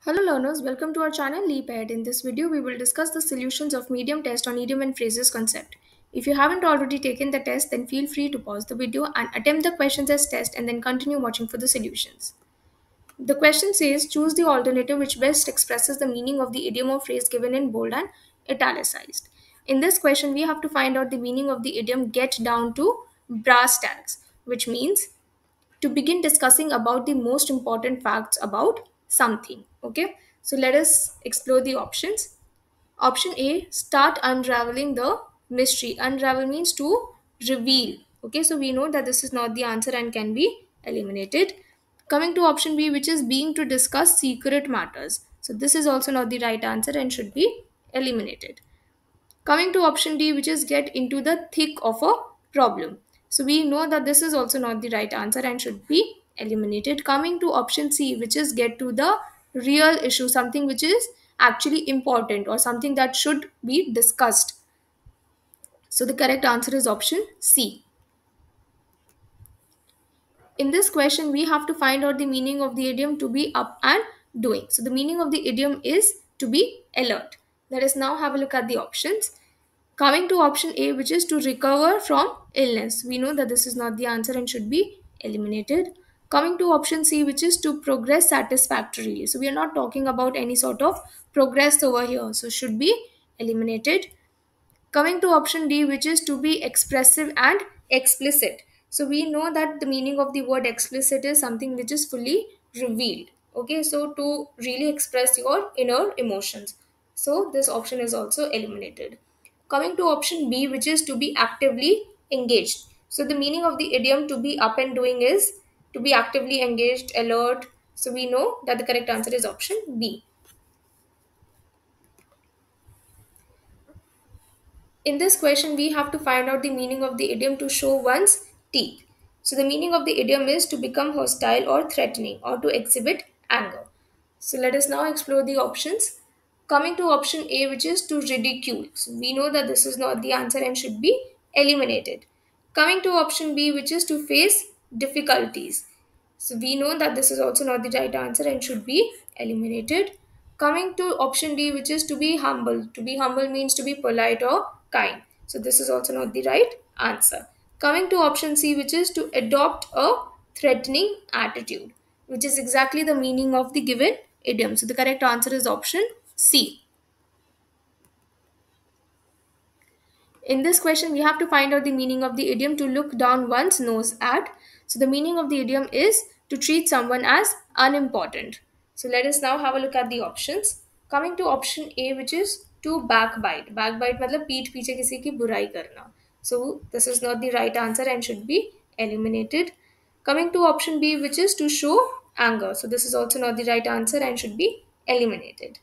Hello learners, welcome to our channel Leap Ahead. In this video, we will discuss the solutions of medium test on idiom and phrases concept. If you haven't already taken the test, then feel free to pause the video and attempt the questions as test and then continue watching for the solutions. The question says, choose the alternative which best expresses the meaning of the idiom or phrase given in bold and italicized. In this question, we have to find out the meaning of the idiom get down to brass tacks, which means to begin discussing about the most important facts about something. Okay, so let us explore the options. Option A, start unraveling the mystery. Unravel means to reveal. Okay, so we know that this is not the answer and can be eliminated. Coming to option B, which is being to discuss secret matters. So this is also not the right answer and should be eliminated. Coming to option D, which is get into the thick of a problem. So we know that this is also not the right answer and should be eliminated. Coming to option C, which is get to the real issue, something which is actually important or something that should be discussed. So the correct answer is option C. In this question, we have to find out the meaning of the idiom to be up and doing. So the meaning of the idiom is to be alert. Let us now have a look at the options. Coming to option A, which is to recover from illness. We know that this is not the answer and should be eliminated. Coming to option C, which is to progress satisfactorily. So we are not talking about any sort of progress over here. So should be eliminated. Coming to option D, which is to be expressive and explicit. So we know that the meaning of the word explicit is something which is fully revealed. Okay, so to really express your inner emotions. So this option is also eliminated. Coming to option B, which is to be actively engaged. So the meaning of the idiom to be up and doing is to be actively engaged, alert. So we know that the correct answer is option B. In this question, we have to find out the meaning of the idiom to show one's teeth. So the meaning of the idiom is to become hostile or threatening or to exhibit anger. So let us now explore the options. Coming to option A, which is to ridicule. So we know that this is not the answer and should be eliminated. Coming to option B, which is to face difficulties. So we know that this is also not the right answer and should be eliminated. Coming to option D, which is to be humble. To be humble means to be polite or kind. So this is also not the right answer. Coming to option C, which is to adopt a threatening attitude, which is exactly the meaning of the given idiom. So the correct answer is option C. In this question, we have to find out the meaning of the idiom to look down one's nose at. So the meaning of the idiom is to treat someone as unimportant. So let us now have a look at the options. Coming to option A, which is to backbite. Backbite मतलब पीठ पीछे किसी की बुराई करना. So this is not the right answer and should be eliminated. Coming to option B, which is to show anger. So this is also not the right answer and should be eliminated.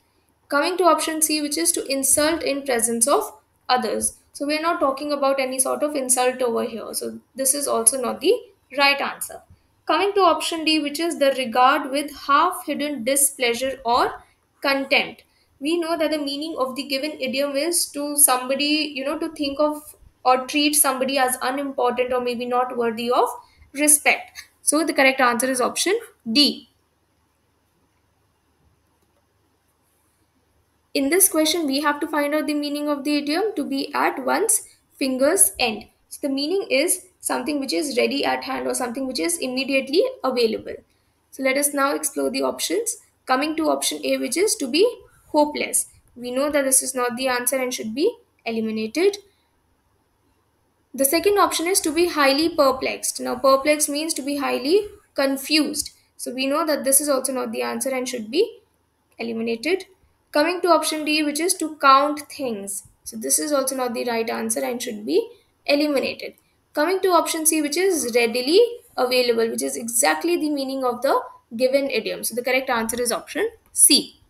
Coming to option C, which is to insult in presence of others. So we are not talking about any sort of insult over here. So this is also not the right answer. Coming to option D, which is the regard with half hidden displeasure or contempt. We know that the meaning of the given idiom is to somebody, to think of or treat somebody as unimportant or maybe not worthy of respect. So the correct answer is option D. In this question, we have to find out the meaning of the idiom to be at one's finger's end. So the meaning is something which is ready at hand or something which is immediately available. So let us now explore the options. Coming to option A, which is to be hopeless. We know that this is not the answer and should be eliminated. The second option is to be highly perplexed. Now, perplexed means to be highly confused. So we know that this is also not the answer and should be eliminated. Coming to option D, which is to count things. So this is also not the right answer and should be eliminated. Coming to option C, which is readily available, which is exactly the meaning of the given idiom. So the correct answer is option C.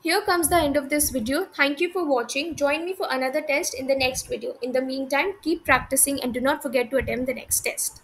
Here comes the end of this video. Thank you for watching. Join me for another test in the next video. In the meantime, keep practicing and do not forget to attempt the next test.